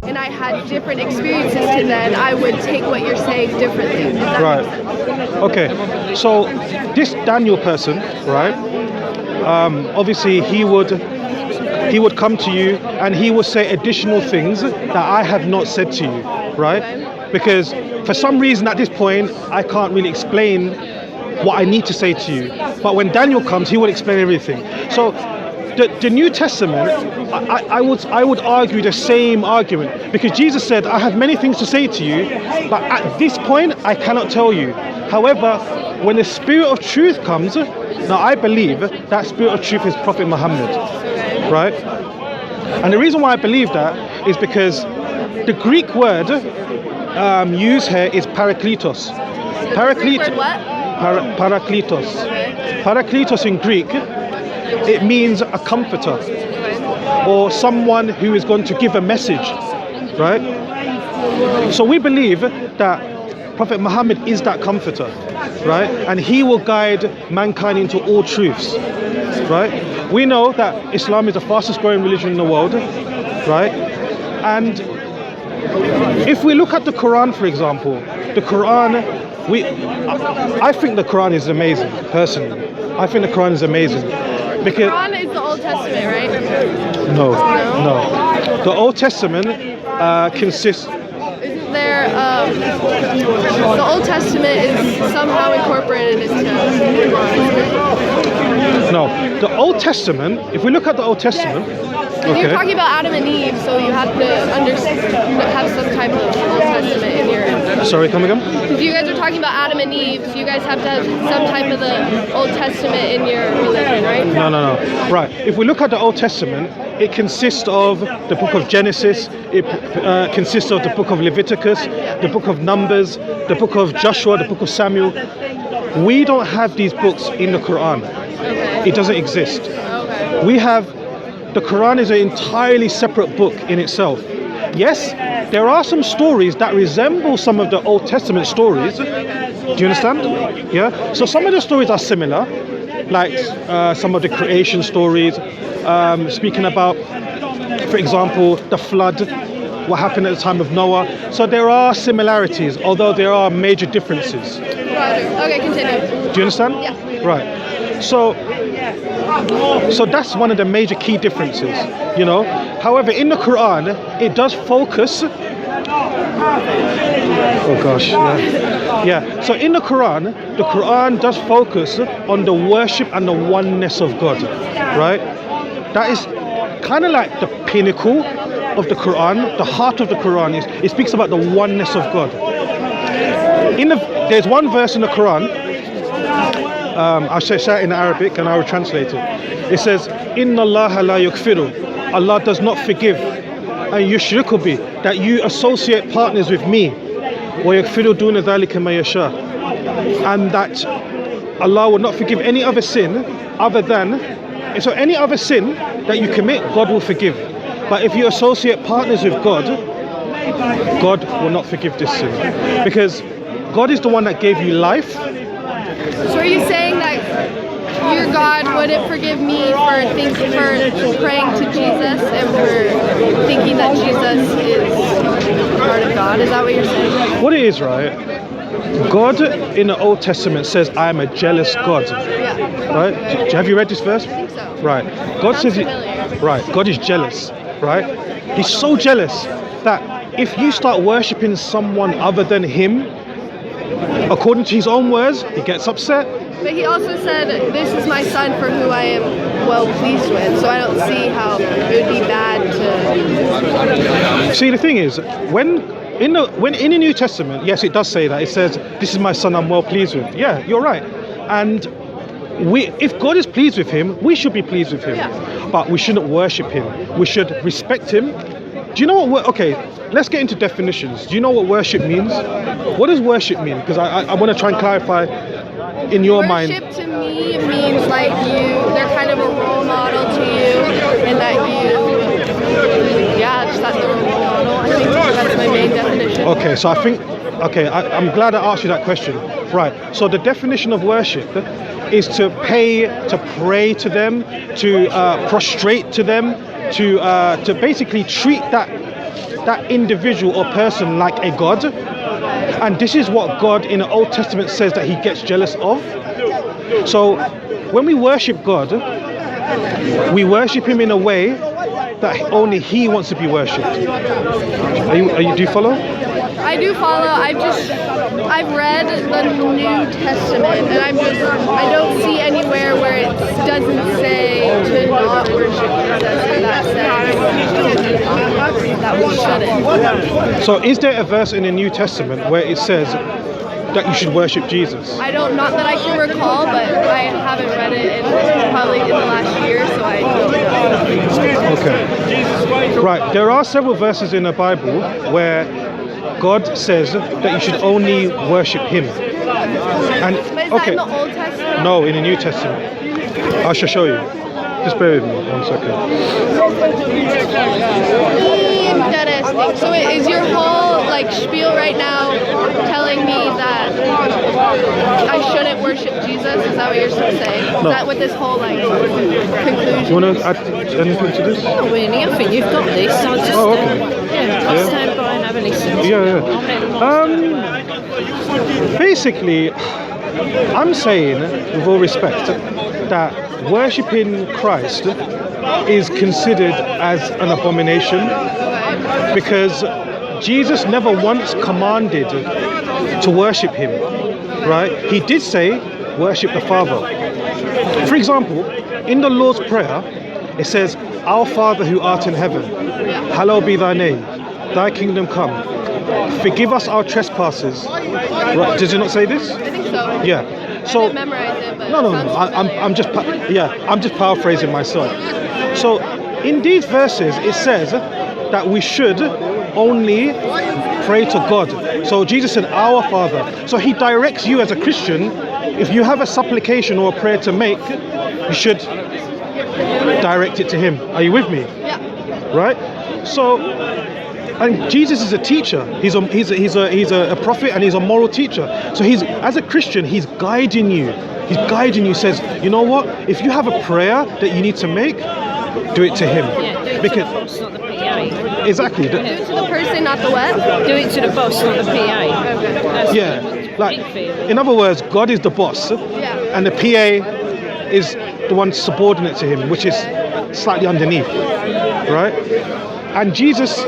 and I had different experiences to then, I would take what you're saying differently. If that Right. makes sense. Okay. So this Daniel person, right? Obviously he would come to you and he would say additional things that I have not said to you, right? Okay. Because for some reason at this point I can't really explain what I need to say to you. But when Daniel comes, he would explain everything. So the New Testament, I would argue the same argument, because Jesus said, I have many things to say to you, but at this point I cannot tell you. However, when the Spirit of truth comes, now I believe that Spirit of truth is Prophet Muhammad, right? And the reason why I believe that is because the Greek word used here is parakletos. Word what? Parakletos. Parakletos in Greek, it means a comforter or someone who is going to give a message, right? So we believe that Prophet Muhammad is that comforter, right? And he will guide mankind into all truths, right? We know that Islam is the fastest growing religion in the world, right? And if we look at the Quran, for example, the Quran, I think the Quran is amazing, personally. I think the Quran is amazing. Because Quran is the Old Testament, right? no. The Old Testament consists. Isn't there, the Old Testament is somehow incorporated into Quran. No, the Old Testament, if we look at the Old Testament, You're talking about Adam and Eve, so you have to have some type of Old Testament in your... Sorry, come again? Because you guys are talking about Adam and Eve, so you guys have to have some type of the Old Testament in your religion, right? No. Right, if we look at the Old Testament, it consists of the book of Genesis, it consists of the book of Leviticus, the book of Numbers, the book of Joshua, the book of Samuel. We don't have these books in the Quran. Okay. It doesn't exist. Okay. We have, the Quran is an entirely separate book in itself. Yes, there are some stories that resemble some of the Old Testament stories. Do you understand? Yeah. So some of the stories are similar, like some of the creation stories, speaking about, for example, the flood, what happened at the time of Noah. So there are similarities, although there are major differences. Roger. Okay, continue. Do you understand? Yeah. Right. So that's one of the major key differences, you know. However, in the Quran, it does focus. Oh gosh, yeah. So in the Quran does focus on the worship and the oneness of God, right? That is kind of like the pinnacle of the Quran. The heart of the Quran is, it speaks about the oneness of God. There's one verse in the Quran. I'll say it in Arabic and I will translate it. It says, Inna Allah la yukfiru. Allah does not forgive. And yushriku bi, that you associate partners with me. Wa yakfiru duna dhalika ma yasha. And that Allah will not forgive any other sin other than, so any other sin that you commit, God will forgive. But if you associate partners with God, God will not forgive this sin. Because God is the one that gave you life. So are you saying that your God wouldn't forgive me for praying to Jesus and for thinking that Jesus is part of God? Is that what you're saying? What it is, right? God in the Old Testament says, I am a jealous God. Yeah. Right? Have you read this verse? I think so. Right. God Sounds says, familiar. right, God is jealous, right? He's so jealous that if you start worshipping someone other than him, according to his own words, he gets upset. But he also said, this is my son for who I am well pleased with. So I don't see how it would be bad to... See, the thing is, when in the New Testament, yes, it does say that. It says, this is my son I'm well pleased with. Yeah, you're right. And if God is pleased with him, we should be pleased with him. Yeah. But we shouldn't worship him. We should respect him. Do you know what, okay, let's get into definitions. Do you know what worship means? What does worship mean? Because I want to try and clarify in your mind. Worship to me means like they're kind of a role model to you, and that just that they're a role model. I think that's my main definition. Okay, so I'm glad I asked you that question. Right, so the definition of worship is to pray to them, to prostrate to them, to basically treat that that individual or person like a god. And this is what God in the Old Testament says that he gets jealous of. So when we worship God, we worship him in a way that only he wants to be worshipped. Do you follow? I do follow. I've read the New Testament, and I don't see anywhere where it doesn't say to not worship Jesus in that sense. That we shouldn't. So is there a verse in the New Testament where it says that you should worship Jesus? Not that I can recall, but I haven't read it probably in the last year, so I don't know. Okay. Right. There are several verses in the Bible where God says that you should only worship him. And But is that in the Old Testament? No, in the New Testament. I shall show you. Just bear with me 1 second. Interesting. So is your whole spiel right now telling me that I shouldn't worship Jesus? Is that what you're saying? Is that what this whole conclusion? You want to add anything to this? Not really. I think you've got this. I'll just I'll stand by and have a listen. Basically, I'm saying, with all respect, that worshipping Christ is considered as an abomination because Jesus never once commanded to worship him, right? He did say, worship the Father. For example, in the Lord's Prayer, it says, Our Father who art in heaven, hallowed be thy name, thy kingdom come. Forgive us our trespasses. Right? Did you not say this? I think so. Yeah. So I didn't memorize it, but no. I'm just paraphrasing myself. So in these verses, it says that we should only pray to God. So Jesus said, Our Father. So he directs you as a Christian. If you have a supplication or a prayer to make, you should direct it to him. Are you with me? Yeah. Right? So, and Jesus is a teacher. He's a prophet, and he's a moral teacher. So as a Christian, he's guiding you. He's guiding you. Says, you know what? If you have a prayer that you need to make, do it to him. Yeah, do it to the boss, not the PA. Exactly. Do it to the person, not the what? Do it to the boss, not the PA. That's In other words, God is the boss, Yeah. and the PA is the one subordinate to him, which is slightly underneath, right? And Jesus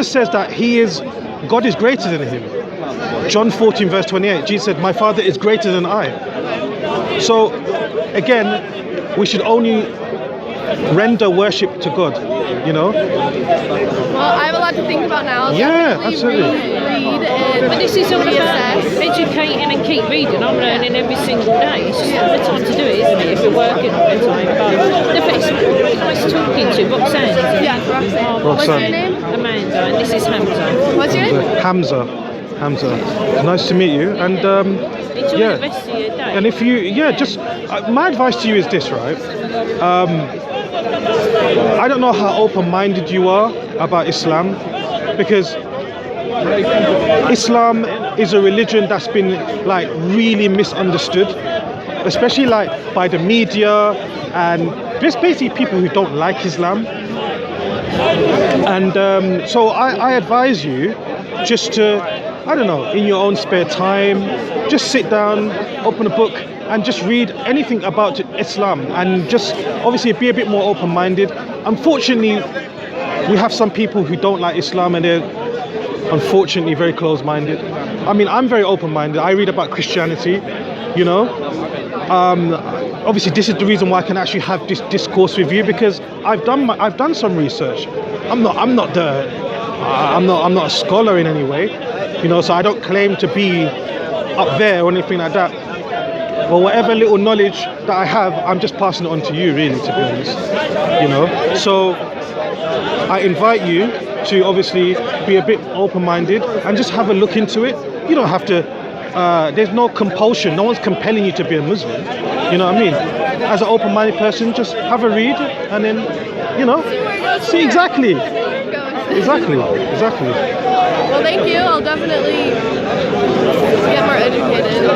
says that God is greater than him. John 14 verse 28, Jesus said, my Father is greater than I. So again, we should only render worship to God, you know? Well, I have a lot to think about now. So Yeah, really absolutely. Read and But this is all about reassess. educating and keep reading. I'm learning every single day. It's just not the time to do it, isn't it? If you're working all the time. But it's really nice talking to Roxanne. Yeah, Roxanne. What's your name? Amanda, and this is Hamza. What's your name? Hamza. Nice to meet you. And Enjoy the rest of your day. And if you, just my advice to you is this, right? I don't know how open-minded you are about Islam, because Islam is a religion that's been really misunderstood, especially by the media and just basically people who don't like Islam. And so I advise you just to, I don't know, in your own spare time, just sit down, open a book, and just read anything about Islam, and just obviously be a bit more open-minded. Unfortunately, we have some people who don't like Islam, and they're unfortunately very close-minded. I mean, I'm very open-minded. I read about Christianity, you know. Obviously, this is the reason why I can actually have this discourse with you, because I've done some research. I'm not a scholar in any way, you know. So I don't claim to be up there or anything like that. Well, whatever little knowledge that I have, I'm just passing it on to you, really, to be honest, you know. So I invite you to obviously be a bit open-minded and just have a look into it. You don't have to, there's no compulsion, no one's compelling you to be a Muslim, you know what I mean? As an open-minded person, just have a read and then, you know, see exactly. Exactly. Well, thank you. I'll definitely get more educated.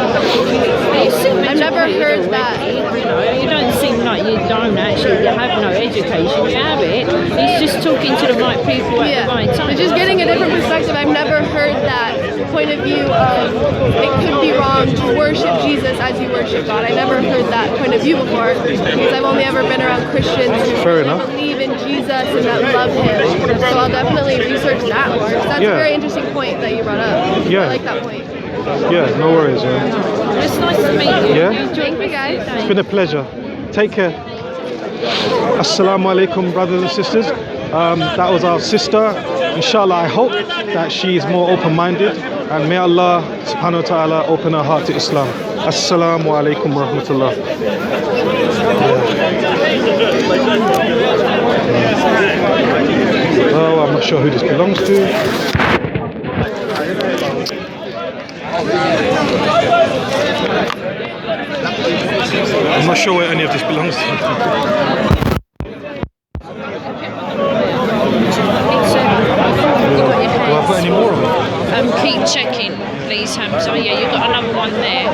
I've never heard that. You know, you don't seem like you don't actually have no education. You have it. He's just talking to the right people at the right time. It's just getting a different perspective. I've never heard that point of view of it could be wrong to worship Jesus as you worship God. I never heard that point of view before because I've only ever been around Christians who Fair really enough. believe in Jesus and that love Him. So I'll definitely research that more. That's a very interesting point that you brought up. Yeah. I like that point. Yeah, no worries, man. It's nice to meet you. Yeah? Thank you guys. It's been a pleasure. Take care. Assalamu alaikum, brothers and sisters. That was our sister. Inshallah, I hope that she is more open-minded, and may Allah subhanahu wa ta'ala open her heart to Islam. Assalamu alaikum wa rahmatullah. Oh, I'm not sure who this belongs to. I'm not sure where any of this belongs to. Do I put any more of it? Keep checking, please, Hamza. Yeah, you've got another one there.